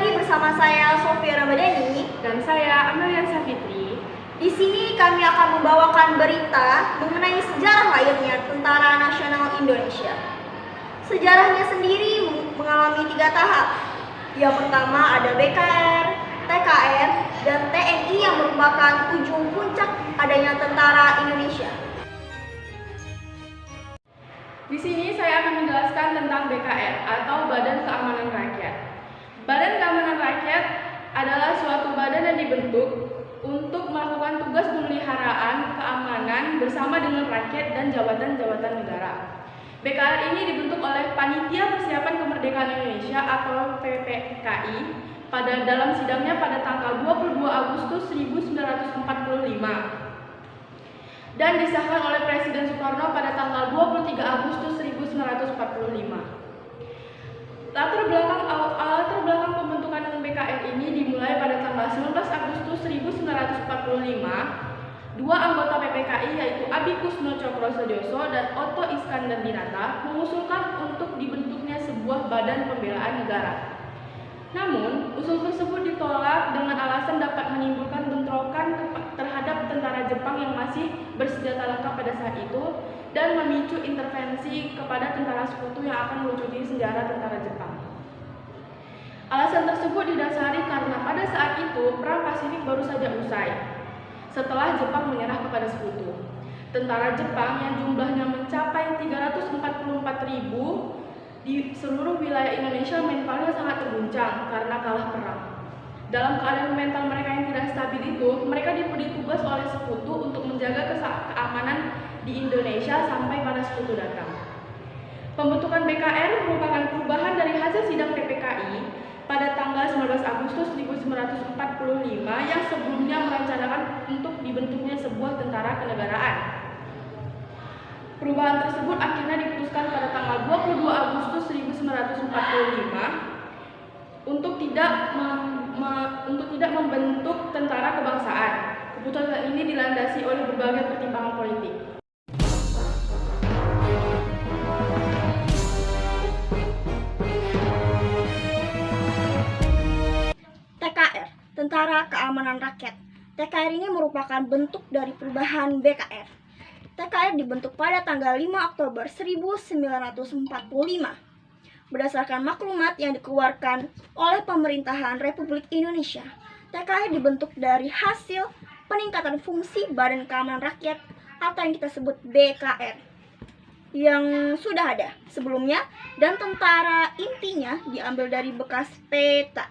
lagi bersama saya Sofia Ramadhani dan saya Amelia Safitri. Di sini kami akan membawakan berita mengenai sejarah lahirnya Tentara Nasional Indonesia. Sejarahnya sendiri mengalami 3 tahap. Yang pertama ada BKR, TKR, dan TNI yang merupakan ujung puncak adanya Tentara Indonesia. Di sini saya akan menjelaskan tentang BKR atau Badan Keamanan Rakyat. Badan Keamanan Rakyat adalah suatu badan yang dibentuk untuk melakukan tugas pemeliharaan keamanan bersama dengan rakyat dan jabatan-jabatan negara. BKR ini dibentuk oleh Panitia Persiapan Kemerdekaan Indonesia atau PPKI dalam sidangnya pada tanggal 22 Agustus 1945 dan disahkan oleh Presiden Soekarno pada tanggal 23 Agustus 1945. Latar belakang pembentukan BKR ini dimulai pada tanggal 19 Agustus 1945. 2 anggota PPKI yaitu Abi Kusno Cokrosedioso dan Otto Iskandar Dinata mengusulkan untuk dibentuknya sebuah badan pembelaan negara. Namun, usul tersebut ditolak dengan alasan dapat menimbulkan bentrokan terhadap tentara Jepang yang masih bersenjata lengkap pada saat itu dan memicu intervensi kepada tentara sekutu yang akan melucuti senjata tentara Jepang. Alasan tersebut didasari karena pada saat itu Perang Pasifik baru saja usai setelah Jepang menyerah kepada sekutu. Tentara Jepang yang jumlahnya mencapai 344.000 di seluruh wilayah Indonesia mentalnya sangat terguncang karena kalah perang. Dalam keadaan mental mereka yang tidak stabil itu, mereka diberi tugas oleh sekutu untuk menjaga keamanan di Indonesia sampai para sekutu datang. Pembentukan BKR merupakan perubahan dari hasil sidang PPKI pada tanggal 19 Agustus 1945 yang sebelumnya merencanakan untuk dibentuknya sebuah tentara kenegaraan. Perubahan tersebut akhirnya diputuskan pada tanggal 22 Agustus 1945 untuk tidak membentuk tentara kebangsaan. Keputusan ini dilandasi oleh berbagai pertimbangan politik. TKR, Tentara Keamanan Rakyat. TKR ini merupakan bentuk dari perubahan BKR. TKR dibentuk pada tanggal 5 Oktober 1945 berdasarkan maklumat yang dikeluarkan oleh pemerintahan Republik Indonesia. TKR dibentuk dari hasil peningkatan fungsi Badan Keamanan Rakyat atau yang kita sebut BKR yang sudah ada sebelumnya, dan tentara intinya diambil dari bekas peta.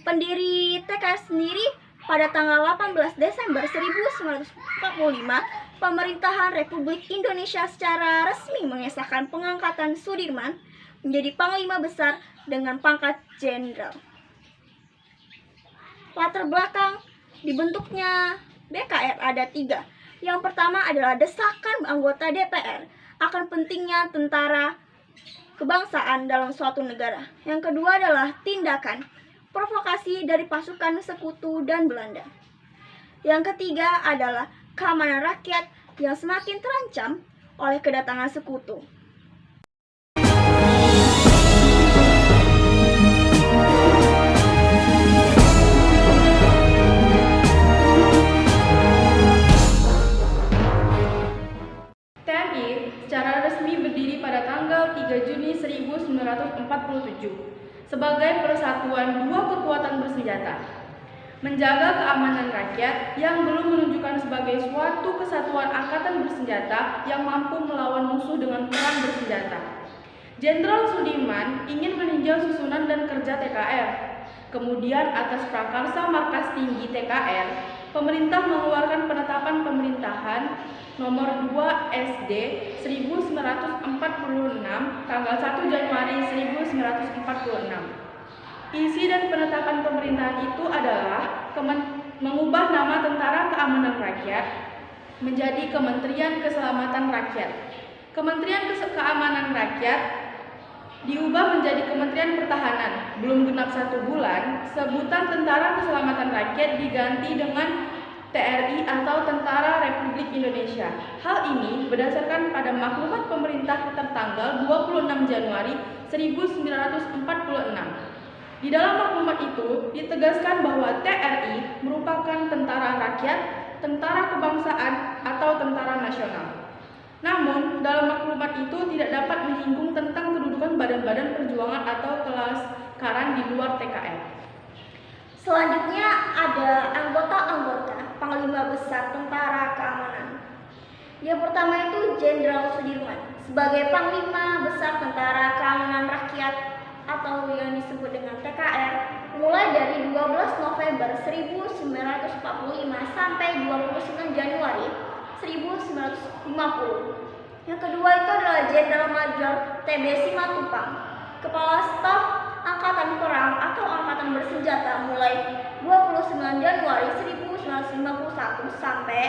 Pendiri TKR sendiri pada tanggal 18 Desember 1945, pemerintahan Republik Indonesia secara resmi mengesahkan pengangkatan Sudirman menjadi Panglima Besar dengan pangkat Jenderal. Latar belakang dibentuknya BKR ada 3. Yang pertama adalah desakan anggota DPR akan pentingnya tentara kebangsaan dalam suatu negara. Yang kedua adalah tindakan provokasi dari pasukan sekutu dan Belanda. Yang ketiga adalah keamanan rakyat yang semakin terancam oleh kedatangan sekutu. TNI secara resmi berdiri pada tanggal 3 Juni 1947 sebagai persatuan 2 kekuatan bersenjata, menjaga keamanan rakyat yang belum menunjukkan sebagai suatu kesatuan angkatan bersenjata yang mampu melawan musuh dengan perang bersenjata. Jenderal Sudirman ingin meninjau susunan dan kerja TKR. Kemudian atas prakarsa Markas Tinggi TKR, pemerintah mengeluarkan penetapan pemerintahan nomor 2 SD 1946 tanggal 1 Januari 1946. Isi dan penetapan pemerintahan itu adalah mengubah nama Tentara Keamanan Rakyat menjadi Kementerian Keselamatan Rakyat. Kementerian Keamanan Rakyat diubah menjadi Kementerian Pertahanan. Belum genap 1 bulan, sebutan Tentara Keselamatan Rakyat diganti dengan TRI atau Tentara Republik Indonesia. Hal ini berdasarkan pada maklumat pemerintah tertanggal 26 Januari 1946. Di dalam maklumat itu ditegaskan bahwa TNI merupakan tentara rakyat, tentara kebangsaan, atau tentara nasional. Namun, dalam maklumat itu tidak dapat menyinggung tentang kedudukan badan-badan perjuangan atau kelas karan di luar TKR. Selanjutnya ada anggota-anggota Panglima Besar Tentara Keamanan. Yang pertama itu Jenderal Sudirman sebagai Panglima Besar Tentara Keamanan Rakyat atau yang disebut dengan TKR mulai dari 12 November 1945 sampai 29 Januari 1950. Yang kedua itu adalah Jenderal Major TB Simatupang, Kepala Staf Angkatan Perang atau Angkatan Bersenjata mulai 29 Januari 1951 sampai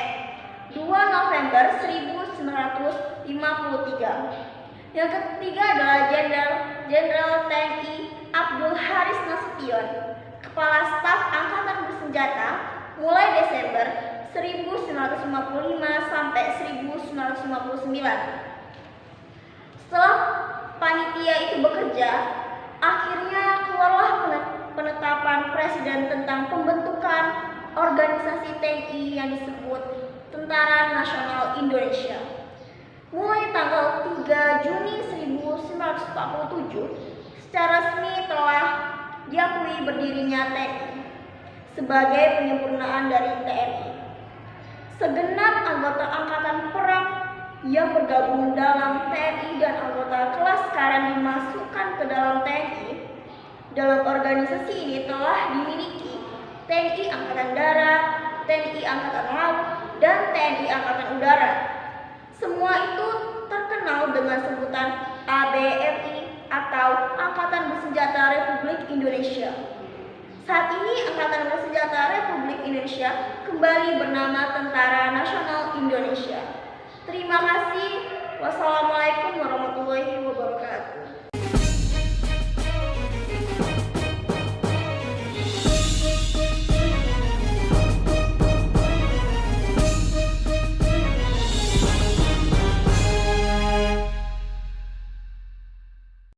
2 November 1953. Yang ketiga adalah Jenderal TNI Abdul Haris Nasution, Kepala Staf Angkatan Bersenjata mulai Desember 1955 sampai 1959. Setelah panitia itu bekerja, akhirnya keluarlah penetapan Presiden tentang pembentukan organisasi TNI yang disebut Tentara Nasional Indonesia. Mulai tanggal 3 Juni 1947, secara resmi telah diakui berdirinya TNI sebagai penyempurnaan dari TNI. Segenap anggota Angkatan Perang yang bergabung dalam TNI dan anggota kelas karan dimasukkan ke dalam TNI. Dalam organisasi ini telah dimiliki TNI Angkatan Darat, TNI Angkatan Laut, dan TNI Angkatan Udara. Semua itu terkenal dengan sebutan ABRI atau Angkatan Bersenjata Republik Indonesia. Saat ini Angkatan Bersenjata Republik Indonesia kembali bernama Tentara Nasional Indonesia. Terima kasih. Wassalamualaikum warahmatullahi wabarakatuh.